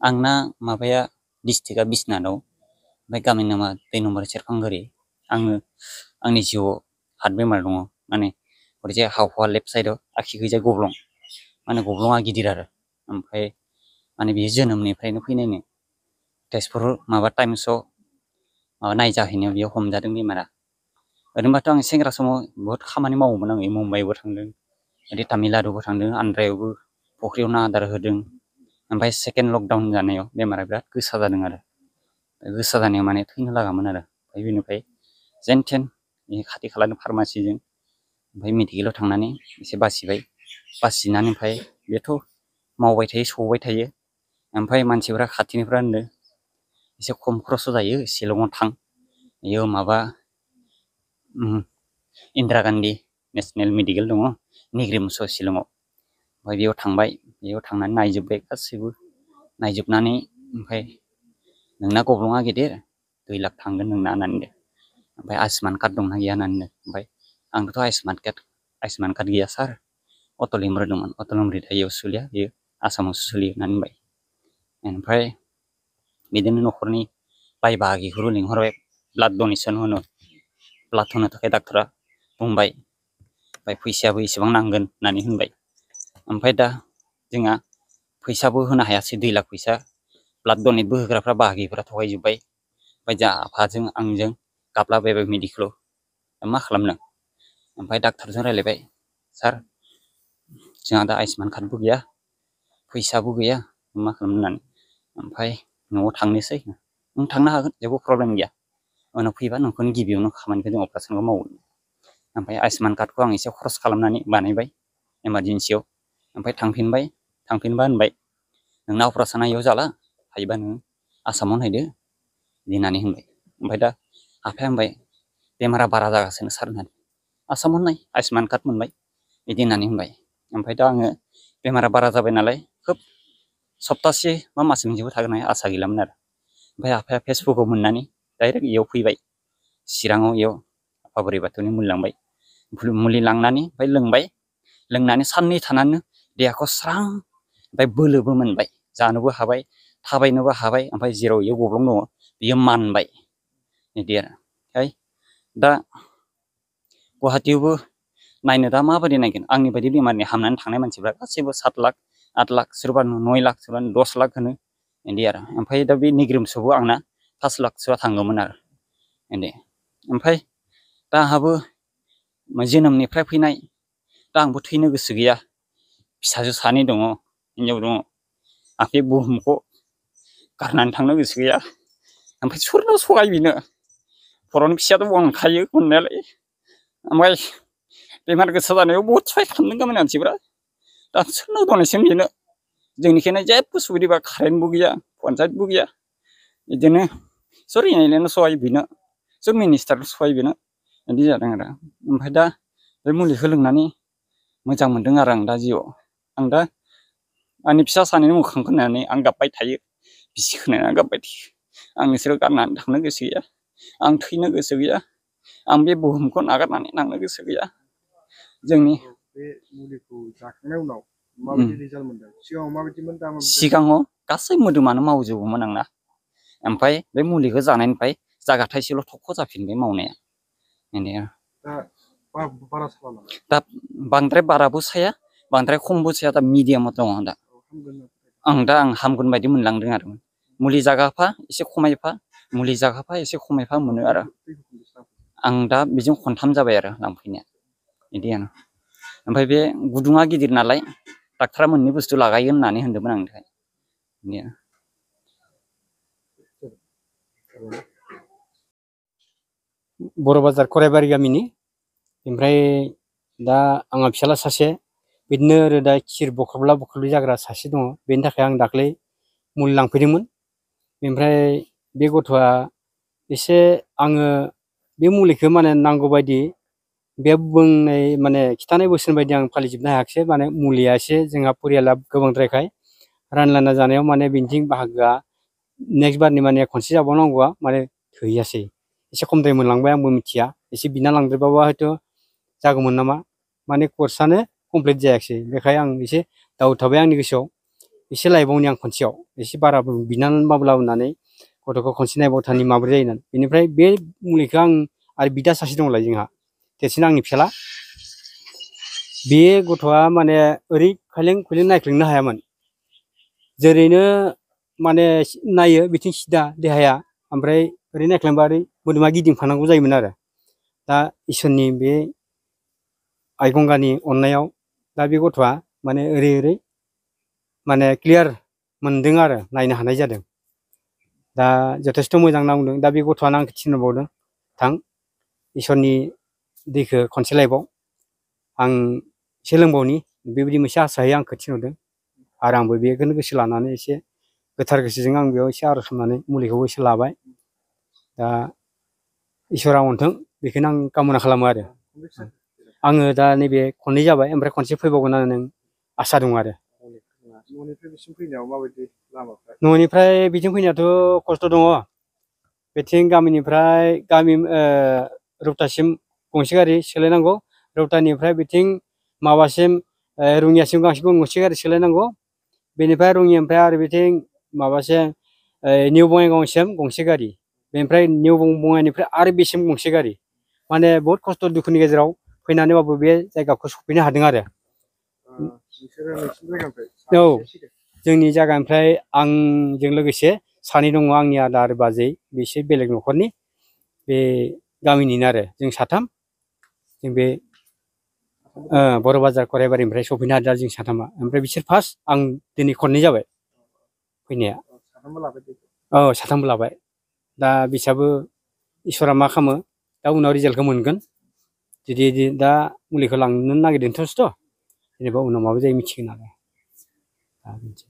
आंना माबाया डिस्ट्रिक्टआ बिसनाथआव ओमफ्राय गामिनि नामा 2 नम्बर सेरफांगुरि आङो आंनि जिउआव हार्ट बेमार दङ माने ओरैजाय हावफा लेफ्ट साइडआव आखिखैजाय गब्लं माने गब्लङा गिदिर आरो ओमफ्राय माने बियो जोनोमनिफ्रायनो फैनायनो तेजपुर माबा टाइम्सआव माबा नायजाहैनायाव बियो हमजादों बेमारा ओरैनोबाथ' आं सेंग्रा समाव बहुत खामानि मावोमोन आं मुम्बाइबो थांदों ओरै तामिलनाडुबो थांदों आन्ध्रायावबो फख्रियावनो आदार होदों ओमफ्राय सेकेन्ड लकडाउन जानायाव बेमारा बिराद गोसा जादों आरो गोसा जानायाव माने थैनो लागामोन आरो ओमफ्राय बेनिफ्राय जेन थेन खाथि खालानि फार्मासिजों ओमफ्राय मेडिकेलाव थांनानै एसे बासिबाय बासिनानै ओमफ्राय बेथ' मावबाय थायो सौबाय थायो ओमफ्राय मानसिफोरा खाथिनिफ्रा होनदों एसे खम खरस जायो शिलंआव थां बेयाव माबा इन्दिरा गान्धी नेसनेल मेडिकेल दङ निग्रिमस शिलंआव ओमफ्राय बेयाव थांबाय बेयाव थांनानै नायजोब्बाय गासैबो नायजोबनानै ओमफ्राय नोंना गब्लङा गिदिर 2 लाख थांगोन नोंना होननानै ओमफ्राय आयुष्मान कार्ड दंना गैया होननानै ओमफ्राय आंथ' आयुष्मान कार्ड गैया सार अटल इमृत दंमोन अटल इमृत इयाव सोलिया बेयो आसामावसो सोलियो होननानै बुंबाय ओमफ्राय बिदिनो न'खरनि बाय बाहागिखौ लिंहरबाय ब्लाड डनेसन होनो थाखाय डाक्टरा बुंबाय ओमफ्राय फैसायाबो एसेबां नांगोन होननानै होनबाय ओमफ्राय दा जोंहा फैसाबो होनो हायासै 2 लाख फैसा ब्लाड डनेटबो होग्राफ्रा बाहागिफ्रा थगायजोब्बाय ओमफ्राय जा आफाजों आंजों गाबलाबायबाय मेडिकेलाव मा खालामनो ओमफ्राय डाक्टरजों रायलायबाय सार जोंहा दा आयुष्मान कार्डबो गैया फैसाबो गैया मा खालामनो होननानै ओमफ्राय न'आव थांनोसै नों थांनो हागोन जेबो प्रब्लेम गैया उनाव फैबा नोंखौनो गिबियावनो खामानिखौ जों अपारेसनखौ मावगोन ओमफ्राय आयुष्मान कार्डखौ आं एसे खरस खालामनानै बानायबाय इमारजेन्सियाव ओमफ्राय थांफिनबा होनबाय नोंना अपारेसना इयाव जाला हायोबा नों आसामाव नायदो बिदि होननानै होनबाय ओमफ्राय दा आफाया होनबाय बेमारा बारा जागासिनो सार होननानै आसामाव नाय आयुष्मान कार्ड मोनबाय बिदि होननानै होनबाय ओमफ्राय दा आङो बेमारा बारा जाबाय नालाय खोब सप्तासे बा मास मोनसेबो थागोन आसा गैलामोन आरो ओमफ्राय आफाया फेसबुकआव मोननानै डाइरेक्ट इयाव फैबाय चिराङाव इयाव आफा बोराइ बाथौनि मुलि लांबाय मुलि लांनानै ओमफ्राय लोंनानै साननै थानानै देहाखौ स्रां ओमफ्राय बोलोबो मोनबाय जानोबो हाबाय थाबायनोबो हाबाय ओमफ्राय जेराव इयाव गब्लं दङ बियो मानबाय बिदि आरो ओमफ्राय दा गुवाहाटीयावबो नायनो दा माबायदि नायगोन आंनि बायदि बेमारनि हामनानै थांनाय मानसिफ्रा गासैबो 7 लाख 8 लाख सोरबा 9 लाख सोरबा 10 लाख होनो बिदि आरो ओमफ्राय दा बे निग्रोमसआवबो आंना 5 लाखसोआ थांगौमोन आरो बिदि ओमफ्राय दा आंहाबो जोनोमनिफ्राय फैनाय दा आंबो थैनो गोसो गैया फिसाजो 2 दङ हिनजाव दङ आं बे बुहुमखौ गारनानै थांनो गोसो गैया ओमफ्राय सोरनो सहायबिनो बर'नि फिसायाथ' अनखायो अननायालाय ओमफ्राय बेमार गोसा जानायाव बहुद सहाय खालामदों गामिनि मानसिफ्रा दा सोरनो डनेसन बिनो जोंनिखैनो जेबो सुबिदा कारेन्टबो गैया पन्सायतबो गैया बिदिनो सोर इनायनो सहाय बिनो सोर मिनिस्टार सहाय बिनो बिदि जादों आरो ओमफ्राय दा बे मुलिखौ लोंनानै मोजां मोनदों आरो आं दा जिउआव आं दा आंनि फिसा 2नि मोखांखौ नायनानै आं गाबबाय थायो बिसिखौ नायनानै गाबबाय थायो आं नोंसोरखौ गारनानै थांनो गोसो गैया आं थैनो गोसो गैया आं बे बुहुमखौ नागारनानै थांनो गोसो गैया जोंनि बे मुलिखौ जाखांनायनि उनाव माबायदि रिजाल्ट मोनदों सिगाङाव माबायदिमोन दा सिगाङाव गासै मोदोमानो मावजोबोमोन आंना ओमफ्राय बे मुलिखौ जानायनिफ्राय जागा थाइसेल' थख' जाफिनबाय मावनाया बिदि दा बांद्राय बाराबो साया बांद्राय खमबो साया दा मिडियामाव दङ दा आं हामगोन बायदि मोनलांदों आरो मुलि जागाफा एसे खमायफा मुलि जागाफा एसे खमायफा मोनो आरो आं दा बेजों 3 जाबाय आरो लांफैनाया बिदि आरो ओमफ्राय बे गुदुङा गिदिर नालाय डाक्टरा मोननै बुस्थु लागायो होननानै होनदोंमोन आंनि थाखाय बर' बाजार खराइबारि गामिनि ओमफ्राय दा आंहा फिसाला सासे बिदिनो रोदा खिर बख्रबला जाग्रा सासे दङ बेनि थाखाय आं दाख्लै मुलि लांफैदोंमोन ओमफ्राय बे गथ'आ एसे आङो बे मुलिखौ माने नांगौ बायदि बे बुंनाय माने खिथानाय बोसोन बायदि आं फालिजोबनो हायाखिसै माने मुलिया एसे जोंहा परियाला गोबांद्रायखाय रानलायना जानायाव माने बिथिं बाहागोआ नेक्स्ट बारनि माने खनसे जाबावनांगौआ माने थोहैयासै एसे खमद्राय मोनलांबाय आंबो मिथिया एसे बिना लांद्रायबाबा हयथ' जागौमोन नामा माने कर्सआनो कमप्लिट जायाखिसै बेखाय आं एसे डाउट थाबाय आंनि गोसोआव एसे लायबावनि आं खनसेयाव एसे बारा बिनानै माब्ला होननानै गथ'खौ खनसे नायबावथानि माबोरै जायो होननानै बेनिफ्राय बे मुलिखौ आं आरो बिदा सासे दंलाय जोंहा देरसिन आंनि फिसाला बे गथ'आ माने ओरै खायलें खुइलें नायख्लेंनो हायामोन जेरैनो माने नायो बिथिं सिदा देहाया ओमफ्राय ओरै नायख्लेंबा ओरै मोदोमा गिदिंफानांगौ जायोमोन आरो दा इसोरनि बे आइ गंगानि अननायाव दा बे गथ'आ माने ओरै ओरै माने क्लियार मोनदों आरो नायनो हानाय जादों दा जथेस्थ' मोजां नांदों दा बे गथ'आनो आंखौ थिनहरबावदों थां इसोरनि दैखौ खनसे लायबाव आं एसे लोंबावनि बेबायदि मोनसे आसायै आंखौ थिनहरदों आरो आंबो बेखौनो गोसो लानानै एसे गोथार गोसोजों आं बेयाव एसे आर'ज खालामनानै मुलिखौबो एसे लाबाय दा इसोरा अनथों बेखौनो आं कामना खालामो आरो आङो दा नैबे खननै जाबाय ओमफ्राय खनसे फैबावगोन होननानै आसा दं आरो न'निफ्राय बिसिम फैनायाव माबायदि लामाफ्रा न'निफ्राय बिथिं फैनायाथ' खस्थ' दङ बिथिं गामिनिफ्राय गामि रौतासिम गंसे गारि सोलायनांगौ रौतानिफ्राय बिथिं माबासिम रङियासिम गंसे गारि सोलायनांगौ बेनिफ्राय रङियानिफ्राय आरो बिथिं माबासिम निउ बङाइगावसिम गंसे गारि बेनिफ्राय निउ बङाइनिफ्राय आरो बेसिम गंसे गारि माने बहुत खस्थ' दुखुनि गेजेराव फैनानैबाबो बे जायगाखौ सफैनो हादों आरो नोंसोरो नोंसिनि जायगानिफ्राय औ साबेसे फैदों? जोंनि जायगानिफ्राय आंजों लोगोसे सानै दङ आंनि आदा आरो बाजै बिसोर बेलेग न'खरनि बे गामिनिनो आरो जों साथाम जों बे बर' बाजार खराइबारिनिफ्राय सफैनो हादों जों साथामा ओमफ्राय बिसोर फार्स्ट आं दिनै खननै जाबाय फैनाया साथामबो लाबाय दैखौ औ साथामबो लाबाय दा बिसाबो इसोरा मा खालामो दा उनाव रिजाल्टखौ मोनगोन जुदि दा मुलिखौ लांनो नागिरदोंथ'सथ' जेनेबा उनाव माबा जायो मिथिगोन आरो दा बिदि